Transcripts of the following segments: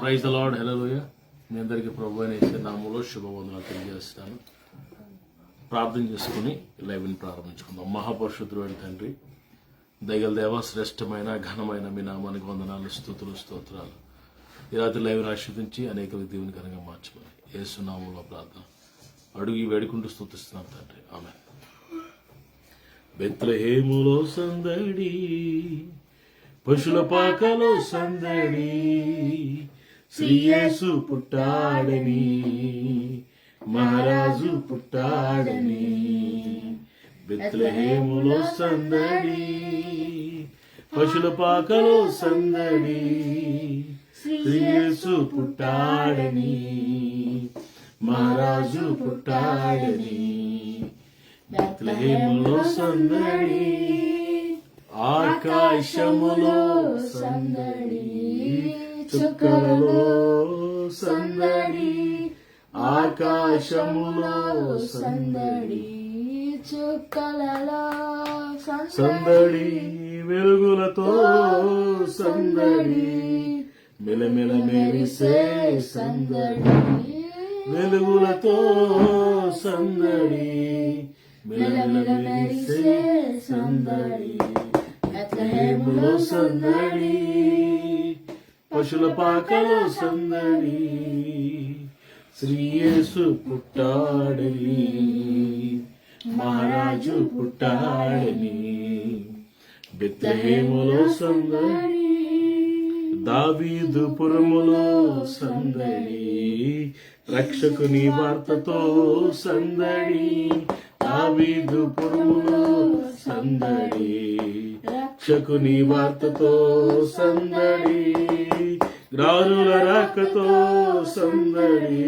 Praise the lord. Hallelujah. మీ అందరికీ ప్రభువైన యేసు నామములో శుభవందనాలు తెలియజేస్తాను. ప్రార్థన చేసుకుని లైవ్ని ప్రారంభించుకుందాం. మహాపరిశుద్ధుడు అయిన తండ్రి, దయగల దేవ, శ్రేష్టమైన ఘనమైన మీ నామానికి వందనాలు, స్తుతులు, స్తోత్రాలు. ఈ రాత్రి లైవ్ని ఆశీర్వదించి అనేక దేవుని ఘనంగా మార్చమని యేసు నామములో ప్రార్థన అడుగు వేడుకుంటూ స్తుతిస్తున్నాం తండ్రి. ఆమేన్. బెత్లెహేములో సందడి, పశుల పాకలో సందడి, శ్రీ యేసు పుట్టాడని, మహారాజు పుట్టాడని. బెత్లెహేములో సందడి, పశుల పాకలో సందడి, శ్రీ యేసు పుట్టాడని, మహారాజు పుట్టాడని. బెత్లెహేములో సందడి, ఆకాశములో సందడి, చుక్కలలో సందడి, ఆకాశములో సందడి, చుక్కలలో సందడి, వెలుగులతో సందడి, మెలమెల మెరిసే సందడి, వెలుగులతో సందడి, మెలమెల మెరిసే సందడి. బెత్లెహేములో సందడి, పశుల పాకలో సందడి, శ్రీ యేసు పుట్టాడని, మహారాజు పుట్టాడని. బెత్లెహేములో సందడి, దావీదు పురములో సందడి, రక్షకుని వార్తతో సందడి, దావీదు పురములో సందడి, రక్షకుని వార్తతో సందడి, రాజుల రాకతో సందడి,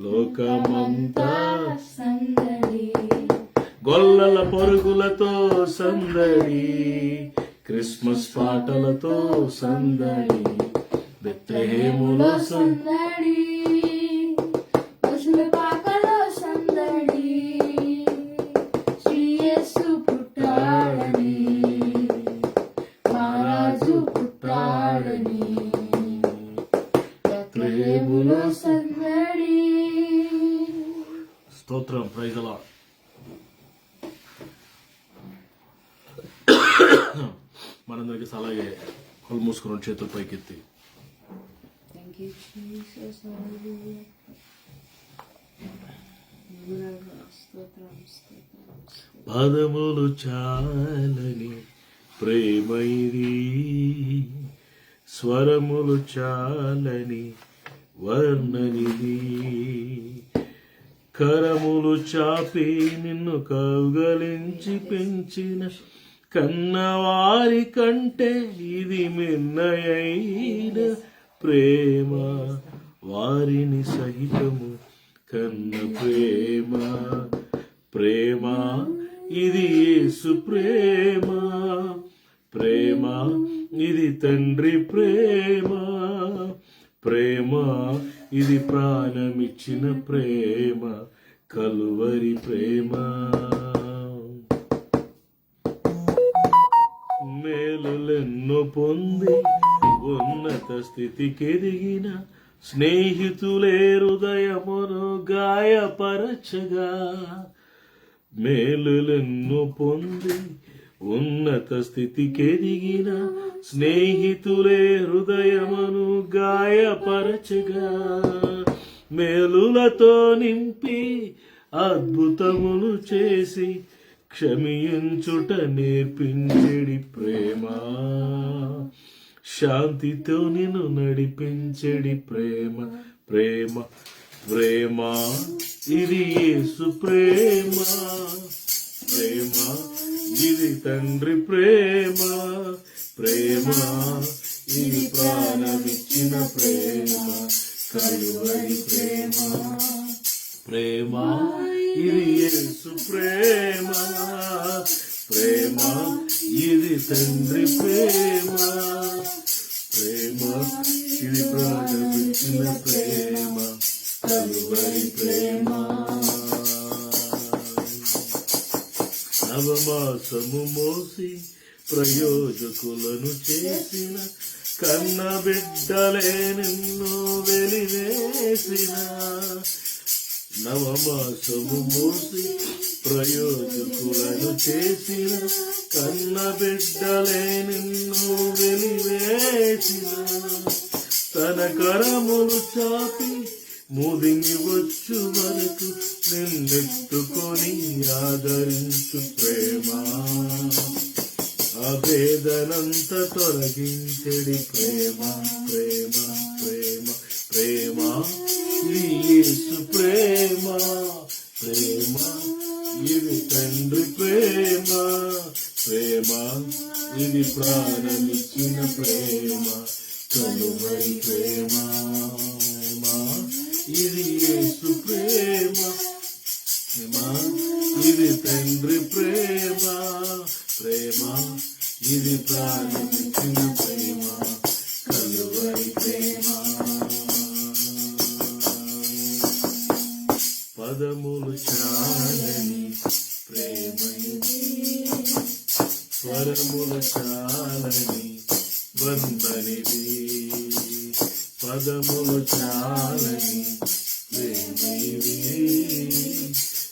లోకమంతా సందడి, గొల్లల పరుగులతో సందడి, క్రిస్మస్ పాటలతో సందడి. బెత్లెహేములో సందడి, పశుల పాకలో సందడి, శ్రీ యేసు పుట్టాడని, మహారాజు పుట్టాడని. బెత్లెహేములో సందడి. స్తోత్రం. Praise the Lord. మనందరికీ అలాగే కళ్ళు మూసుకుని చేతులు పైకెత్తి Thank you, Jesus. పదములు చాలని ప్రేమ ఇది, స్వరములు చాలని వర్ణనిది, కరములు చాపి నిన్ను కౌగలించి పెంచిన కన్నవారి కంటే ఇది మిన్నయైన ప్రేమ, వారిని సహితము కన్న ప్రేమ. ప్రేమ ఇది యేసు ప్రేమ, ప్రేమ ఇది తండ్రి ప్రేమ, ప్రేమ ఇది ప్రాణమిచ్చిన ప్రేమ, కలువరి ప్రేమ. మేలులెన్నో పొంది ఉన్నత స్థితికెదిగిన స్నేహితులే హృదయమును గాయపరచగా, మేలులెన్నో పొంది ఉన్నత స్థితికెదిగిన స్నేహితులే హృదయమును గాయపరచగా, మేలులతో నింపి అద్భుతములు చేసి క్షమించుట నేర్పించెడి ప్రేమ, శాంతితో నిన్ను నడిపించెడి ప్రేమ. ప్రేమ ప్రేమ ఇది యేసు ప్రేమ, ప్రేమ ఇది తండ్రి ప్రేమ, ప్రేమ ఇది ప్రాణమిచ్చిన ప్రేమ, కలువరి ప్రేమ. ప్రేమ ఇది యేసు ప్రేమ, ప్రేమ ఇది తండ్రి ప్రేమ, ప్రేమ ఇది ప్రాణమిచ్చిన ప్రేమ, కలువరి ప్రేమ. నవమాసము మోసి ప్రయోజకులను చేసిన కన్న బిడ్డలే నిన్ను వెలివేసిన నవమాసము మూసి ప్రయోజకులను చేసిన కన్న బిడ్డలే నిన్ను వెలివేసిన తన కరములు చాపి ముదిమి వచ్చు వరకు నిన్నెత్తుకొని ఆదరించు ప్రేమ అభేదనంత తొలగించడి ప్రేమ ప్రేమ ప్రేమ ప్రేమ ఇది యేసు ప్రేమ ప్రేమ ఇది తండ్రి ప్రేమ ప్రేమ ఇది ప్రాణమిచ్చిన ప్రేమ కలువరి ప్రేమ ఇది యేసు ప్రేమ ప్రేమ ఇది తండ్రి ప్రేమ ప్రేమ ఇది ప్రాణమిచ్చిన ప్రేమ కలువరి ప్రేమ పదములు చాలని ప్రేమ ఇది స్వరములు చాలని బంధనిది పదములు చాలని ప్రేమిది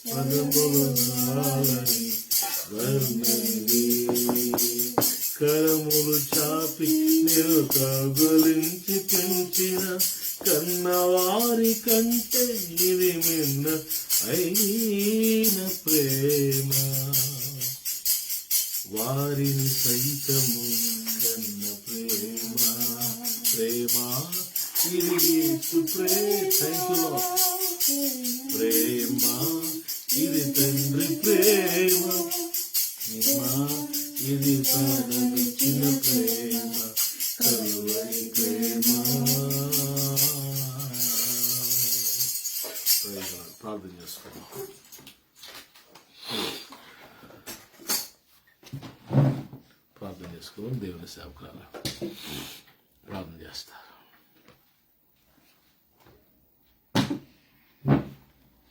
పదములు చాలని బంధనిది కరములు చాపి నేను కగులించి పెంచిన కన్నవారి కంటే ఇది మిన్న అయిన ప్రేమ వారిని సైతము కన్న ప్రేమ ప్రేమ ఇది యేసు ప్రేమ ప్రేమ ఇది తండ్రి ప్రేమ ప్రేమ ఇది ప్రాణమిచ్చిన ప్రేమ కలువరి ప్రేమ ప్రార్థన చేసుకున్నాం. ప్రార్థన చేసుకోవాలి. దేవుని సేవకురాలు ప్రార్థన చేస్తారు.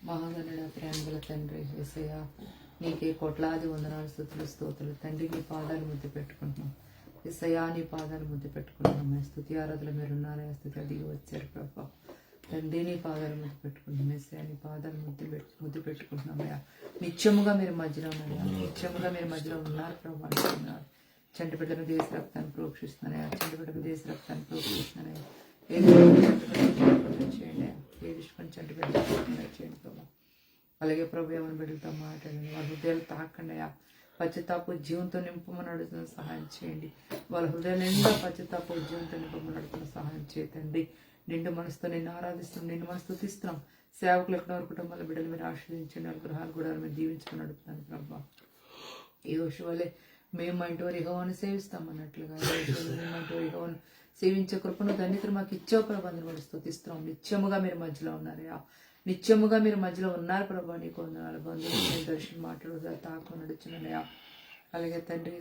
మహాగణుడ ప్రేమగల తండ్రి యేసయ్య నీకే కోట్లాది వందనాలు స్తుతులు స్తోత్రులు తండ్రి నీ పాదాలు ముద్దు పెట్టుకుంటున్నాం యేసయ్య నీ పాదాలు ముద్దు పెట్టుకుంటున్నాం స్తుతి ఆరాధనలు మీరు ఉన్నారా స్తుతి అదిగి వచ్చారు ప్రభా తండ్రి నీ పాదాలు ముద్దు పెట్టుకుంటున్నాం యేసయ్య నీ పాదాలు ముద్దు పెట్టుకుంటున్నామయ్యా నిత్యముగా మీరు మధ్యలో ఉన్నాయా నిత్యముగా మీరు మధ్యలో ఉన్నారు ప్రభా అంటున్నారు చంటి బిడ్డను దేశ రక్తాన్ని ప్రోక్షిస్తున్నాయా చంటి బిడ్డకు దేశ రక్తాన్ని ప్రోక్షిస్తున్నాయా చేయండి ఏడుచుకొని చంటి బిడ్డ చేయండి ప్రభా అలాగే ప్రభు ఏమైనా బిడ్డలతో మాట్లాడండి వాళ్ళ హృదయాలు తాకండి పశ్చాత్తాప జీవంతో నింపమని అడుగుతున్న సహాయం చేయండి వాళ్ళ హృదయాలు నిండా పశ్చాత్తాప జీవంతో నింపమని అడుగుతున్న సహాయం చేయండి నిండు మనసుతో నిన్ను ఆరాధిస్తున్నాం నిండు మనసు స్తుతిస్తున్నాం సేవకులు ఎక్కడో కుటుంబాల బిడ్డలు మీరు ఆశ్రయించండి అనుగ్రహాలు కూడా మీరు దీవించుకొని అడుగుతున్నాను ప్రభా ఈ యోషు వల్లే మేము మా ఇంటి వారి యెహోవాను సేవిస్తాం అన్నట్లుగా మా ఇంటి వారి యెహోవాను సేవించే కృపను ధన్యతను మాకు ఇచ్చావు ప్రభా అని స్తుతిస్తున్నాం నిత్యముగా మీరు మధ్యలో ఉన్నారయ్యా నిత్యముగా మీరు మధ్యలో ఉన్నారు ప్రభా నీకు వందనాలు బంధువులు దర్శనం మాట్లాడు తాకు నడుచున్నాయా అలాగే తండ్రి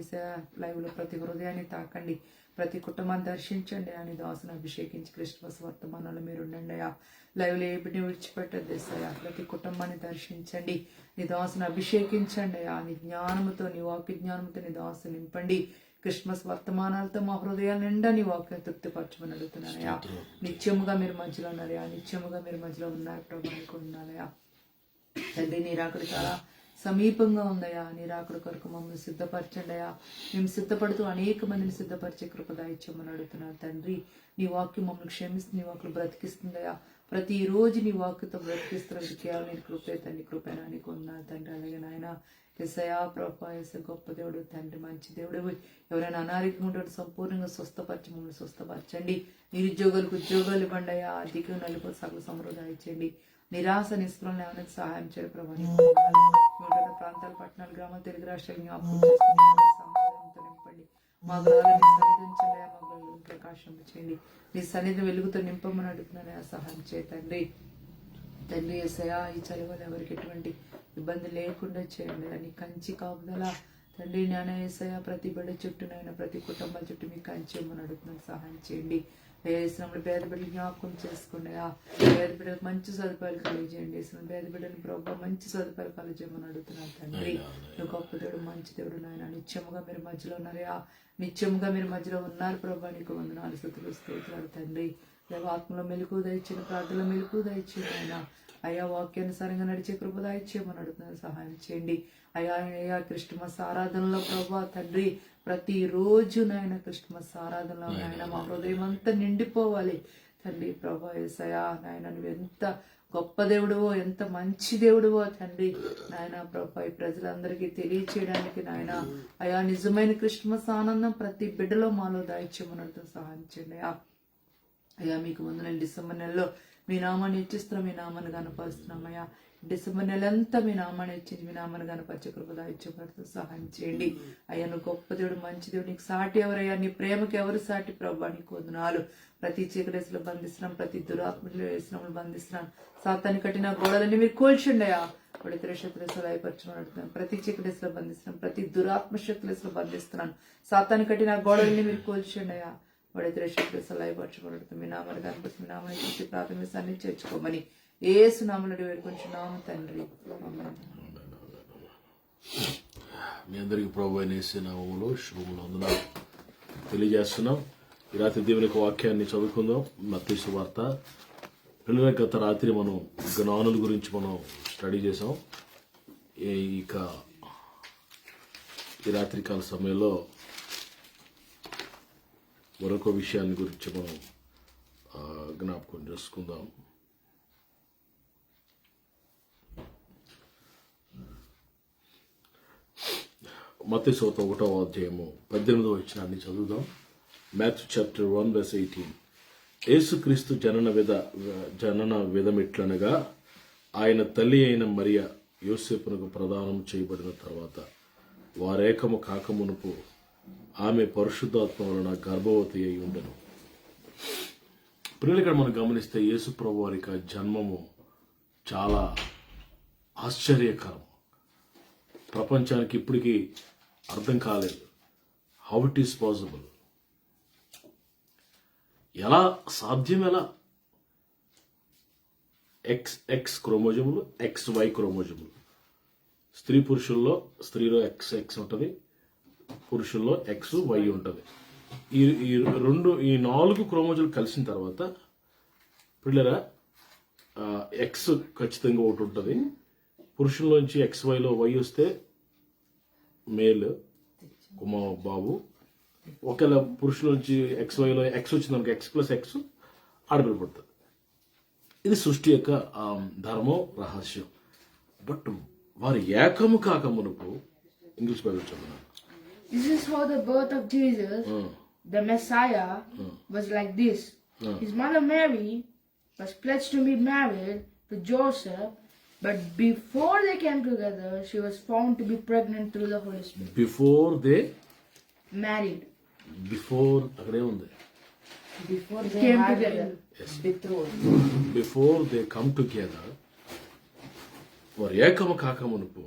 లైవ్లో ప్రతి హృదయాన్ని తాకండి ప్రతి కుటుంబాన్ని దర్శించండి అని దాసును అభిషేకించి క్రిస్మస్ వర్తమానాలు మీరు ఉండండి అయ్యా లైవ్లో ఏ బిడ్డని విడిచిపెట్టద్దు అయ్యా ప్రతి కుటుంబాన్ని దర్శించండి నీ దాసును అభిషేకించండి అయ్యా నీ జ్ఞానముతో నీ వాక్య జ్ఞానంతో నీ దాసు నింపండి క్రిస్మస్ వర్తమానాలతో మా హృదయాల నిండా నీ వాక్యం తృప్తిపరచమని అడుగుతున్నానయ్యా నిత్యముగా మీరు మధ్యలో ఉన్నారయ్యా నిత్యముగా మీరు మధ్యలో ఉన్నారు ప్రభానికి ఉన్నారయ్యా తండ్రి నీ రాకుడు చాలా సమీపంగా ఉందయ్యా నీ రాకుడు కొరకు మమ్మల్ని సిద్ధపరచండి అయ్యా మేము సిద్ధపడుతూ అనేక మందిని సిద్ధపరిచే కృపదా ఇచ్చామని అడుగుతున్నాను తండ్రి నీ వాక్యం మమ్మల్ని క్షమిస్తుంది నీ వాక్యం బ్రతికిస్తుందయ్యా ప్రతిరోజు నీ వాక్యతో బ్రతికిస్తున్నది కేవలం నేను కృపే తండ్రి కృపేనా నీకు ఉన్నాను తండ్రి అలాగే నాయన యేసయ్యా ప్రభా యేసయ్య గొప్ప దేవుడు తండ్రి మంచి దేవుడు ఎవరైనా అనారోగ్యంగా ఉంటే సంపూర్ణంగా స్వస్థపరిచి మమ్మల్ని స్వస్థపరచండి నిరుద్యోగులకు ఉద్యోగాలు ఇవ్వండి అయ్యా అధిక నలుపు సగలు సమృద్ధి ఇచ్చండి నిరాశ నిస్పృహలను ఏమైనా సహాయం చేయాలి ప్రభా ప్రాంతాలు పట్టణాలు గ్రామాలు తెలుగు రాష్ట్రాలు జ్ఞాపకం సమాధానంతో నింపండి మా గ్రహాలను సన్నిధించండి మా గ్రహాలను ప్రకాశం చేయండి నీ సన్నిధి వెలుగుతో నింపమని అడుగుతున్నాను సహాయం చేయండి తండ్రి యేసయ్యా ఈ చలివలు ఎవరికి ఎటువంటి ఇబ్బంది లేకుండా చేయండి అని కంచి కాపుదల తండ్రి నాన్న యేసయ్యా ప్రతి బిడ్డ చుట్టూనైనా ప్రతి కుటుంబాల చుట్టూ మీకు కంచి ఇవ్వమని అడుగుతున్నాను సహాయం చేయండి వేసినప్పుడు పేద బిడ్డలు జ్ఞాపకం చేసుకోండి. పేద బిడ్డలకు మంచి సదుపాయాలు కలిగజేయండి. వేసిన పేద బిడ్డలు ప్రభావ మంచి సదుపాయాలు కలిగజేయమని అడుగుతున్నాను తండ్రి. నువ్వు గొప్ప దేవుడు, మంచి దేవుడు నాయన. నిత్యముగా మీరు మధ్యలో ఉన్నారయా, నిత్యముగా మీరు మధ్యలో ఉన్నారు ప్రభా. నీకు వందనాలు, స్తుతులు, స్తోత్రాలు తండ్రి. ఆత్మలో మెలుకు దయచిన, ప్రార్థనలో మెలుకు దయచిన ఆయన. అయ్యా వాక్యానుసారంగా నడిచే కృప దయచేయమని అడుగుతున్నాను. సహాయం చేయండి అయ్యా. క్రిస్టమస్ ఆరాధనలో ప్రభా తండ్రి ప్రతిరోజు నాయన క్రిస్టమస్ ఆరాధనలో నాయన మా హృదయం అంతా నిండిపోవాలి తండ్రి. ప్రభా యేసయ్యా నాయన నువ్వు ఎంత గొప్ప దేవుడువో, ఎంత మంచి దేవుడువో తండ్రి నాయన. ప్రభా ఈ ప్రజలందరికీ తెలియచేయడానికి నాయన అయ్యా నిజమైన క్రిస్టమస్ ఆనందం ప్రతి బిడ్డలో మాలో దయచేయమని అడుగుతున్నాను. సహాయం చేయండి అయ్యా. మీకు ముందు నేను డిసెంబర్ నెలలో మీ నామాన్ని హెచ్చిస్తున్నాం, మీ నామాన్ని కనపరుస్తున్నామయ్యా. డిసెంబర్ నెల అంతా మీ నామాన్ని హెచ్చించి మీ నామాన్ని కనపరిచే కృపద ఇచ్చబడుతూ సహాయం చేయండి అయ్యా. నువ్వు గొప్ప దేవుడు, మంచి దేవుడు, నీకు సాటి ఎవరయ్యా? నీ ప్రేమకి ఎవరు సాటి ప్రభా? నీకు వందనాలు. ప్రతి చీకటేసులో బంధిస్తున్నాం, ప్రతి దురాత్మలో వేసినప్పుడు బంధిస్తున్నాం. సాతాన్ని కట్టిన గోడలన్నీ మీరు కోల్చండి అయ్యా. పడితే శత్రులు అయిపరచమని ప్రతి చీకటేసులో బంధిస్తున్నాం, ప్రతి దురాత్మ శక్తులేసులో బంధిస్తున్నాను. సాతాన్ని కట్టిన గోడలన్నీ మీరు కోల్చండి అయ్యా. పడితే శత్రులు సలహపరచబడుతుంది. మీ నామాన్ని కనిపిస్తుంది, మీ నామాన్ని చూసి ప్రాథమిక సన్ని చేర్చుకోమని యేసు నామములో వేడుకొంచున్నాము తండ్రి. మీ అందరికీ ప్రభువైన యేసు నామములో శుభములు వందనాలు తెలియజేస్తున్నాం. ఈ రాత్రి దేవుని యొక్క వాక్యాన్ని చదువుకుందాం. మత్తయి సువార్త. పిల్లల గత రాత్రి మనం జ్ఞానుల గురించి మనం స్టడీ చేసాం. ఇక ఈ రాత్రికాల సమయంలో మరొక విషయాన్ని గురించి మనం జ్ఞాపకం చేసుకుందాం. మత్తయి సువార్త 1వ అధ్యాయము 18వ వచనాన్ని చదువుదాం. Matthew chapter 1:18. యేసుక్రీస్తు జనన విధమిట్లనగా ఆయన తల్లి అయిన మరియ యోసేపునకు ప్రదానం చేయబడిన తర్వాత వారేకము కాకమునుపు ఆమె పరిశుద్ధాత్మ వలన గర్భవతి అయి ఉండెను. పిల్లలు ఇక్కడ మనం గమనిస్తే యేసు ప్రభు వారి యొక్క జన్మము చాలా ఆశ్చర్యకరం. ప్రపంచానికి ఇప్పటికీ అర్థం కాలేదు. హౌ ఇట్ ఈస్ పాసిబుల్, ఎలా సాధ్యం? ఎలా ఎక్స్ క్రోమోజములు, XY క్రోమోజములు. పురుషుల్లో స్త్రీలో XX ఉంటుంది, పురుషుల్లో XY ఉంటుంది. ఈ 4 క్రోమోజోలు కలిసిన తర్వాత పిల్లరా X ఖచ్చితంగా ఒకటి ఉంటుంది. పురుషుల్లోంచి XYలో Y వస్తే మేల్ బాబు. ఒకవేళ పురుషుల్లోంచి XYలో X వచ్చిందనుకో X+X ఆడపిల్ల పడుతుంది. ఇది సృష్టి యొక్క ధర్మం, రహస్యం. బట్ వారు ఏకము కాక మునుపు ఇంగ్లీష్ బైబిల్ చదువుతున్నారు. This is how the birth of Jesus, the Messiah, was like this. His mother Mary was pledged to be married to Joseph, but before they came together, she was found to be pregnant through the Holy Spirit. Before they Married. అక్కడే ఉంది. Before they Came had together. been betrothed. Before they come together, వారు ఏకము కాక మునుపు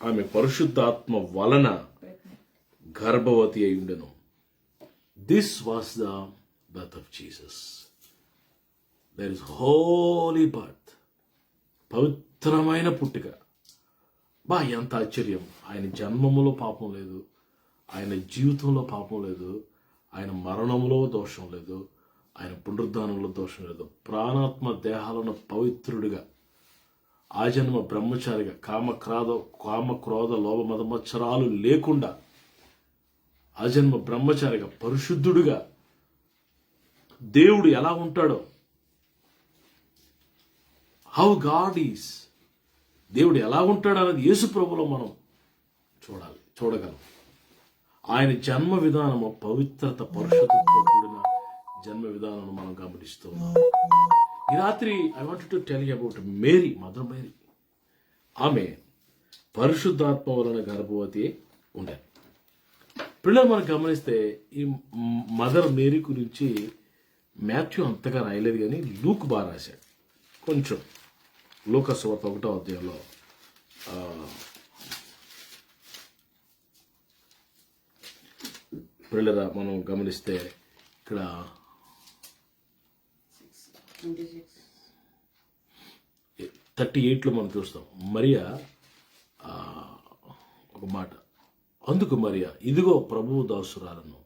ఆమె పరిశుద్ధాత్మ వలన గర్భవతి అయి ఉండెను. This was the birth of Jesus. There is holy birth, పవిత్రమైన పుట్టుక. ఎంత ఆశ్చర్యం! ఆయన జన్మములో పాపం లేదు, ఆయన జీవితంలో పాపం లేదు, ఆయన మరణంలో దోషం లేదు, ఆయన పునరుద్ధానంలో దోషం లేదు. ప్రాణాత్మ దేహాలను పవిత్రుడిగా, ఆజన్మ బ్రహ్మచారిగా, కామక్రోధ లోభ మదమత్సరాలు లేకుండా ఆజన్మ బ్రహ్మచారిగా, పరిశుద్ధుడిగా దేవుడు ఎలా ఉంటాడో, హౌ గాడ్ ఈస్, దేవుడు ఎలా ఉంటాడు అనేది యేసు ప్రభులో మనం చూడగలం. ఆయన జన్మ విధానము పవిత్రత, పరిశుద్ధతతో కూడిన జన్మ విధానం మనం గమనిస్తూ ఉన్నాం. ఈ రాత్రి I want to tell you about Mary, mother Mary. ఆమె పరిశుద్ధాత్మ వలన గర్భవతి ఉండే. పిల్లలు మనం గమనిస్తే ఈ మదర్ మేరీ గురించి మాథ్యూ అంతగా రాయలేదు, కానీ లూక్ బాగా రాశాడు. కొంచెం లూకా సువార్త 1వ అధ్యాయంలో పిల్లల మనం గమనిస్తే ఇక్కడ 26. 38లో మనం చూస్తాం మరియా ఒక మాట, అందుకు మరియా ఇదిగో ప్రభువు దాసురాలను,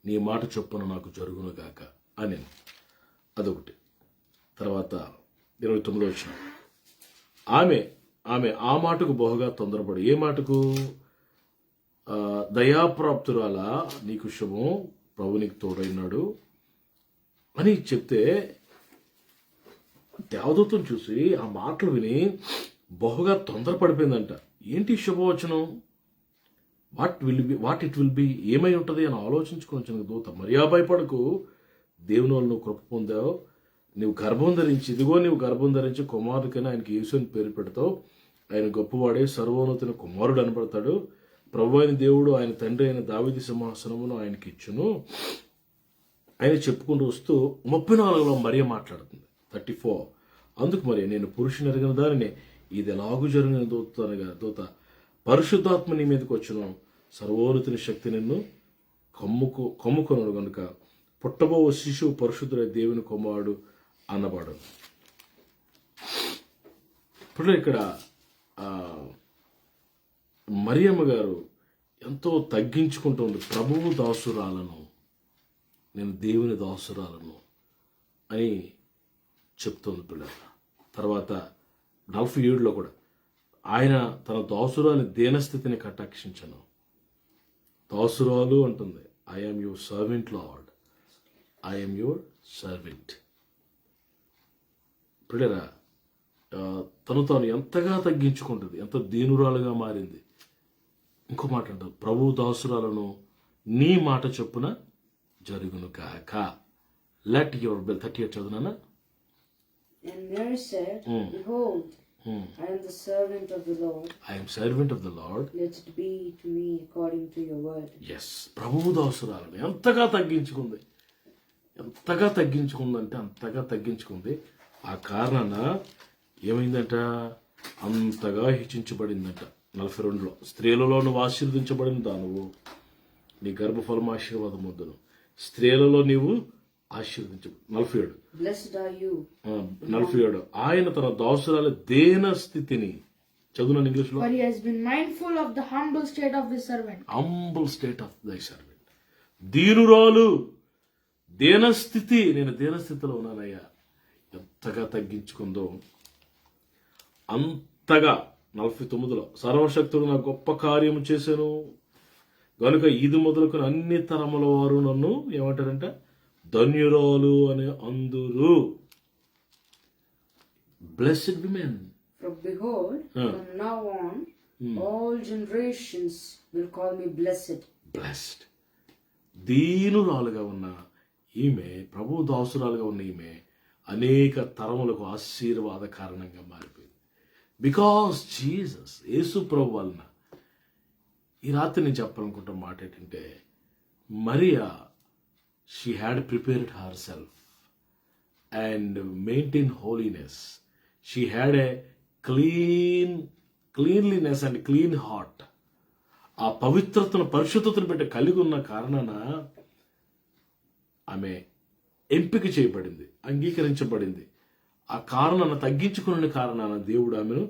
నీ మాట చొప్పున నాకు జరుగును గాక అని. అదొకటి. తర్వాత 29లో వచ్చిన ఆమె ఆ మాటకు బహుగా తొందరపడి, ఏ మాటకు? దయాప్రాప్తురాల నీకు శుభం, ప్రభు నీకు తోడైనాడు అని చెప్తే దేవదూతను చూసి ఆ మాటలు విని బహుగా తొందరపడిపోయిందంట. ఏంటి శుభవచనం? వాట్ ఇట్ విల్ బి, ఏమై ఉంటుంది అని ఆలోచించుకొని వచ్చిన దూత, మరియా భయపడకు, దేవుని వల్ల నువ్వు కృప పొందావు, నువ్వు గర్భం ధరించి, ఇదిగో నువ్వు గర్భం ధరించి కుమారుడికైనా ఆయనకి యేసు అని పేరు పెడతావు, ఆయన గొప్పవాడే సర్వోన్నతుని కుమారుడు అనబడతాడు, ప్రభు అయిన దేవుడు ఆయన తండ్రి అయిన దావీదు సింహాసనమును ఆయనకి ఇచ్చును ఆయన చెప్పుకుంటూ వస్తూ 34లో మరియ మాట్లాడుతుంది. 34 అందుకు మరి నేను పురుషుని ఎరిగిన దానిని ఇది ఎలాగూ జరిగిన దూత పరిశుద్ధాత్మ నీ మీదకి వచ్చును, సర్వోన్నతుని శక్తి నిన్ను కమ్ముకొనడు కనుక పుట్టబో శిశువు పరిశుద్ధుడై దేవుని కుమారుడు అన్నవాడు. ఇప్పుడు ఇక్కడ మరియమ్మ గారు ఎంతో తగ్గించుకుంటుంది. ప్రభువు దాసురాలను, నేను దేవుని దాసురాలను అని చెప్తుంది పిల్లల. తర్వాత 47లో కూడా ఆయన తన దాసురాలి దీనస్థితిని కటాక్షించను. దాసురాలు అంటుంది, I'm your servant lord, I'm your servant. పిల్లరా తను తాను ఎంతగా తగ్గించుకుంటుంది, ఎంత దీనురాలుగా మారింది. ఇంకో మాట అంటారు, ప్రభు దాసురాలను నీ మాట చొప్పున జరుగును కాక. Let your bell 38 చదువునా. And Mary said, Behold, I am the servant of the Lord. I am servant of the Lord. Let it be to me according to your word. Yes, ప్రభువు దాసురాలను ఎంతగా తగ్గించుకుంది, ఎంతగా తగ్గించుకుందంటే అంతగా తగ్గించుకుంది. ఆ కారణాన ఏమైందంట, అంతగా హెచ్చించబడిందంట. 42లో స్త్రీలలో నువ్వు ఆశీర్వదించబడిన దానువు, నీ గర్భఫలం ఆశీర్వాదం వద్దును, స్త్రీలలో నీవు ఆశీర్వదించబడి. 47 Blessed are you. 47 ఆయన తన దాసురాలి దేన స్థితిని చదువున ఇంగ్లీష్లో. For he has been mindful of the humble state of his servant. Humble state of thy servant. దీనురాలు, దేనస్థితి, నేను దేనస్థితిలో ఉన్నానయ్యా. ఎంతగా తగ్గించుకుందో అంతగా. 49లో సర్వశక్తుడు నా గొప్ప కార్యము చేశాను గనుక ఇది మొదలుకొని అన్ని తరముల వారు నన్ను ఏమంటారంట, ధన్యురాలు అని అందురు. Blessed women. For behold, from now on, all generations will call me blessed. Blessed. దీనురాలుగా ఉన్న ఈమె, ప్రభు దాసురాలుగా ఉన్న ఈమె అనేక తరములకు ఆశీర్వాద కారణంగా మారిపోయింది. బికాస్ జీసస్, యేసు ప్రభు వలన. ఈ రాత్రి నేను చెప్పాలనుకుంటున్న మాట ఏంటంటే, Mariya she had prepared her self and maintain holiness. She had a cleanliness and clean heart. ఆ పవిత్రతను, పరిశుద్ధతను పెట్టి కలిగి ఉన్న కారణాన ఆమె ఎంపిక చేయబడింది, అంగీకరించబడింది. ఆ కారణాన్ని తగ్గించుకునే కారణాన దేవుడు ఆమెను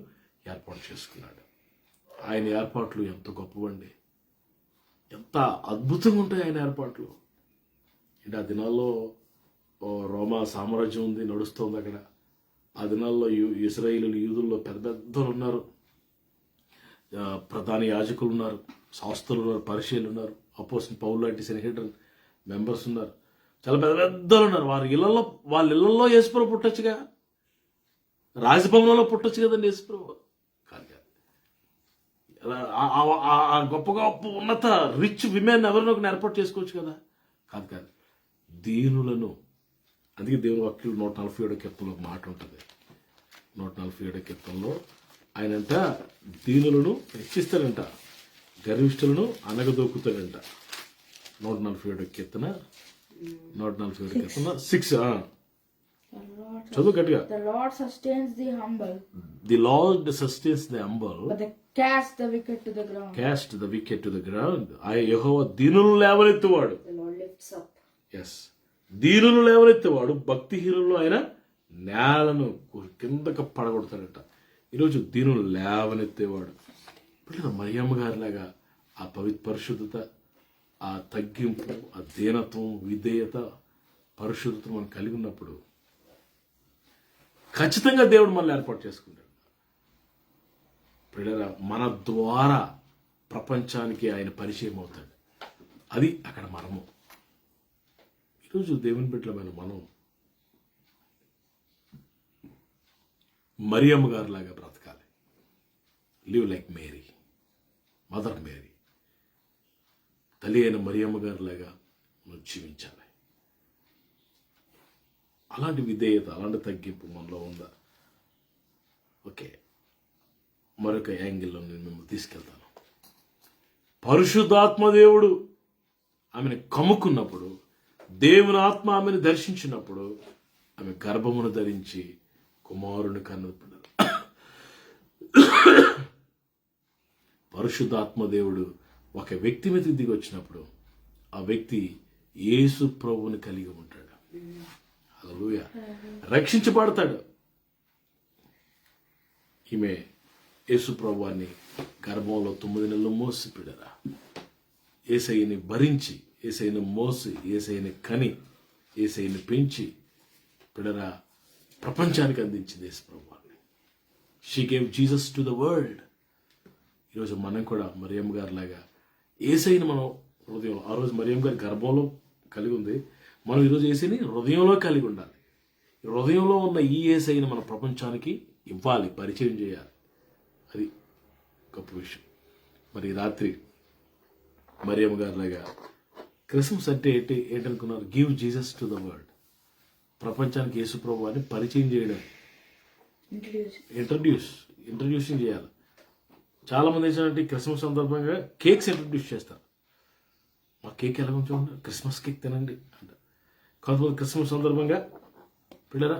ఏర్పాటు చేసుకున్నాడు. ఆయన ఏర్పాట్లు ఎంత గొప్పవండి, ఎంత అద్భుతంగా ఉంటాయి ఆయన ఏర్పాట్లు. అంటే ఆ దినాల్లో రోమా సామ్రాజ్యం ఉంది, నడుస్తుంది అక్కడ. ఆ దినాల్లో ఇశ్రాయేలు యూదుల్లో పెద్ద పెద్దలు ఉన్నారు, ప్రధాన యాజకులు ఉన్నారు, శాస్త్రులు ఉన్నారు, పరిచయులు ఉన్నారు, అపోజిట్ పౌలు లాంటి సెనేటర్ మెంబర్స్ ఉన్నారు, చాలా పెద్ద పెద్దలు ఉన్నారు. వాళ్ళ ఇళ్లలో యేసుప్రభు పుట్టొచ్చుగా, రాజభవనంలో పుట్టొచ్చు కదండి యేసుప్రభు. కాదు కాదు, ఆ గొప్ప గొప్ప ఉన్నత రిచ్ విమెన్ ఎవరినో ఏర్పాటు చేసుకోవచ్చు కదా. కాదు కాదు, దీనులను. అందుకే దేవుని వాక్యం 147 కీర్తనలో మాట ఉంటుంది. 147 కీర్తనలో ఆయనంట దీనులను హెచ్చిస్తాడంట, గర్విష్ఠులను అనగదొక్కుతాడంట. 147 కీర్తన 6. చదువు గట్టిగా. The Lord sustains the humble. The Lord sustains the humble. But they cast the wicked to the ground. Cast the wicked to the ground. యెహోవా దీనులను లేవనెత్తువాడు. The Lord lifts up. Yes. దీనులు లేవనెత్తేవాడు భక్తిహీనులు ఆయన నేలను కిందకు పడగొడతాడట. ఈరోజు దీనులు లేవనెత్తేవాడు పిల్లల మరియమ్మ గారిలాగా ఆ పరిశుద్ధత, ఆ తగ్గింపు, ఆ దీనత్వం, విధేయత, పరిశుద్ధత మనం కలిగి ఉన్నప్పుడు ఖచ్చితంగా దేవుడు మనల్ని ఏర్పాటు చేసుకుంటాడు. పిల్లల మన ద్వారా ప్రపంచానికి ఆయన పరిచయం అవుతాడు. అది అక్కడ మనము. ఈరోజు దేవుని బిడ్డలమైన మనం మరియమ్మ గారిలాగా బ్రతకాలి. Live like Mary, mother Mary, తల్లి అయిన మరియమ్మ గారిలాగా మనం జీవించాలి. అలాంటి విధేయత, అలాంటి తగ్గింపు మనలో ఉందా? ఓకే, మరొక యాంగిల్లో నేను మిమ్మల్ని తీసుకెళ్తాను. పరిశుద్ధాత్మదేవుడు ఆమెను కమ్ముకున్నప్పుడు, దేవుని ఆత్మ ఆమెను దర్శించినప్పుడు ఆమె గర్భమును ధరించి కుమారుని కన్నప్పుడు పరిశుద్ధాత్మదేవుడు ఒక వ్యక్తి మీద దిగి వచ్చినప్పుడు ఆ వ్యక్తి యేసు ప్రభువుని కలిగి ఉంటాడు. హల్లెలూయా. రక్షించబడతాడు. ఈమె యేసు ప్రభువాన్ని గర్భంలో 9 నెలలు మోసి పిడరా యేసయ్యని భరించి, యేసయ్యని మోసి, యేసయ్యని కని, యేసయ్యని పెంచి పిడరా ప్రపంచానికి అందించింది యేసు ప్రభువాన్ని. She gave Jesus to the world. ఈరోజు మనం కూడా మరియమ్మ గారిలాగా యేసయ్యని మనం హృదయంలో, ఆ రోజు మరియమ్మ గారి గర్భంలో కలిగి ఉంది, మనం ఈరోజు యేసయ్యని హృదయంలో కలిగి ఉండాలి. హృదయంలో ఉన్న ఈ యేసయ్యని మన ప్రపంచానికి ఇవ్వాలి, పరిచయం చేయాలి. అది గొప్ప విషయం. మరి రాత్రి మరియమ్మ గారిలాగా క్రిస్మస్ అంటే ఏంటనుకున్నారు? Give Jesus to the world. ప్రపంచానికి యేసు ప్రభువాన్ని పరిచయం చేయడం, ఇంట్రడ్యూసింగ్ చేయాలి. చాలా మంది ఏంటంటే క్రిస్మస్ సందర్భంగా కేక్స్ ఇంట్రడ్యూస్ చేస్తారు. మా కేక్ ఎలా ఉంచండి, క్రిస్మస్ కేక్ తినండి అంట. కొంతమంది క్రిస్మస్ సందర్భంగా పిల్లరా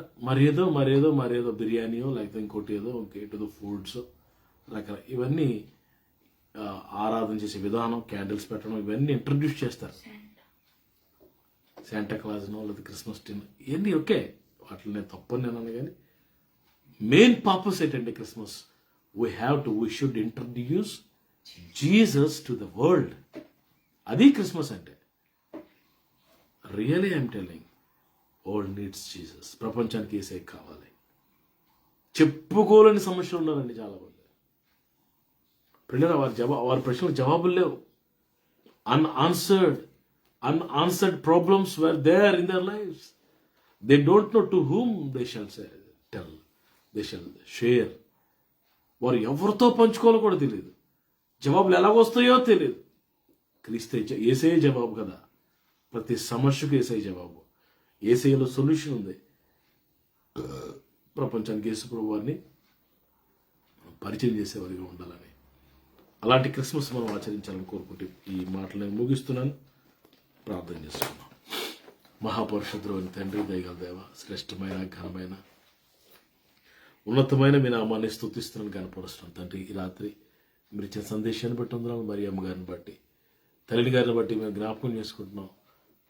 మరేదో బిర్యానీయో లేకపోతే ఇంకోటి ఫుడ్స్ రకరకాల ఇవన్నీ ఆరాధన చేసే విధానం, క్యాండిల్స్ పెట్టడం, ఇవన్నీ ఇంట్రడ్యూస్ చేస్తారు. శాంటా క్లాజ్నో లేదా క్రిస్మస్ డిన్నర్ ఇవన్నీ ఓకే, వాటిని నేను తప్పని నేను అన్నాను. కానీ మెయిన్ పర్పస్ ఏంటంటే Christmas we should introduce Jesus to the world. అది క్రిస్మస్ అంటే. Really I'm telling, world needs Jesus. ప్రపంచానికి యేసయ్య కావాలి. చెప్పుకోలేని సమస్యలు ఉన్నారండి చాలా మంది. పిల్లలు వారి ప్రశ్నలకు జవాబులు లేవు. unanswered problems were there in their lives. They don't know to whom they shall tell, they shall share. వారు ఎవరితో పంచుకోవాలో కూడా తెలియదు. జవాబులు ఎలాగొస్తాయో తెలియదు. క్రీస్తే యేసయ్య జవాబు కదా. ప్రతి సమస్యకు యేసయ్య జవాబు. యేసయ్యలో సొల్యూషన్ ఉంది. ప్రపంచానికి యేసు ప్రభువాన్ని పరిచయం చేసేవారిగా ఉండాలని, అలాంటి క్రిస్మస్ మనం ఆచరించాలని కోరుకుంటే ఈ మాటలు నేను ముగిస్తున్నాను. ప్రార్థన చేస్తున్నాను. మహాపరిశుద్ధుడైన తండ్రి, దయగల దేవ, శ్రేష్టమైన ఘనమైన ఉన్నతమైన మీ నామాన్ని స్తుతిస్తున్నాను, కనపరుస్తున్నాను తండ్రి. ఈ రాత్రి మీరు ఇచ్చిన సందేశాన్ని బట్టి ఉంటున్నాను, మరి అమ్మగారిని బట్టి, తల్లిని గారిని బట్టి మేము జ్ఞాపకం చేసుకుంటున్నాం.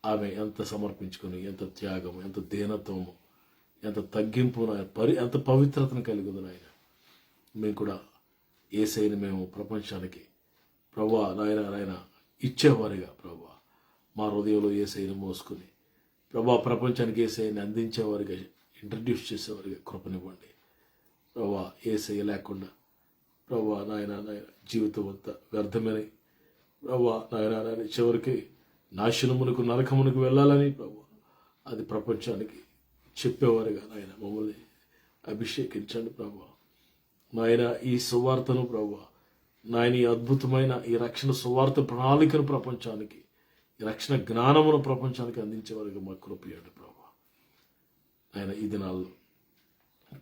ఆమె ఎంత సమర్పించుకొని, ఎంత త్యాగము, ఎంత దీనత్వము, ఎంత తగ్గింపు, ఎంత పవిత్రతను కలిగి ఉంది నాయన. మేము కూడా యేసయ్యని మేము ప్రపంచానికి ప్రభువా నాయన ఇచ్చేవారిగా, ప్రభువా మా హృదయంలో యేసయ్యని మోసుకుని ప్రభువా ప్రపంచానికి యేసయ్యని అందించేవారిగా, ఇంట్రడ్యూస్ చేసేవారిగా కృపనివ్వండి. ప్రభువా యేసయ్య లేకుండా ప్రభువా నాయన జీవితం అంతా వ్యర్థమని, ప్రభువా నాయన చివరికి నాశనమునకు, నరకమునకు వెళ్ళాలని ప్రభువా అది ప్రపంచానికి చెప్పేవారుగా నాయన మమ్మల్ని అభిషేకించండి ప్రభువా. నాయన ఈ సువార్తను ప్రభువా నాయన ఈ అద్భుతమైన ఈ రక్షణ సువార్త ప్రణాళికను ప్రపంచానికి, ఈ రక్షణ జ్ఞానమును ప్రపంచానికి అందించేవారుగా మాకు కృపయండి ప్రభువా. ఆయన ఈ దినాల్లో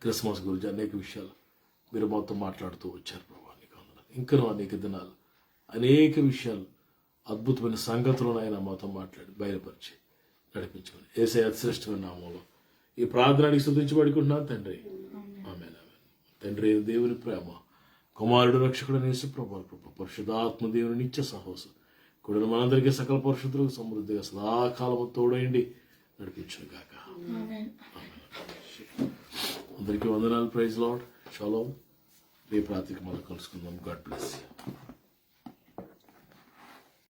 క్రిస్మస్ గురించి అనేక విషయాలు మీరు మాతో మాట్లాడుతూ వచ్చారు ప్రభా. నీకు వందనాలు. ఇంకనూ అనేక దినాలు అనేక విషయాలు, అద్భుతమైన సంగతులను ఆయన మాతో మాట్లాడి బయలుపరిచి నడిపించుకొని యేసయ్య శ్రేష్టమైన నామంలో ఈ ప్రార్థనకి స్తుతించబడుకుంటున్నాను తండ్రి. ఆమేన్. తండ్రి దేవుని ప్రేమ, కుమారుడు రక్షకుడు యేసు ప్రభువు కృప, పరిశుద్ధాత్మ దేవుని నిత్య సహవాసం కూడా మనందరికీ సకల పరిశుద్ధులకు సమృద్ధిగా సదాకాలము తోడైండి నడిపించును గాక. Amen. అందరికీ వందనాలు. Praise Lord. షాలోమ్. రేపు రాత్రికి మనం కలుసుకుందాం. God bless you.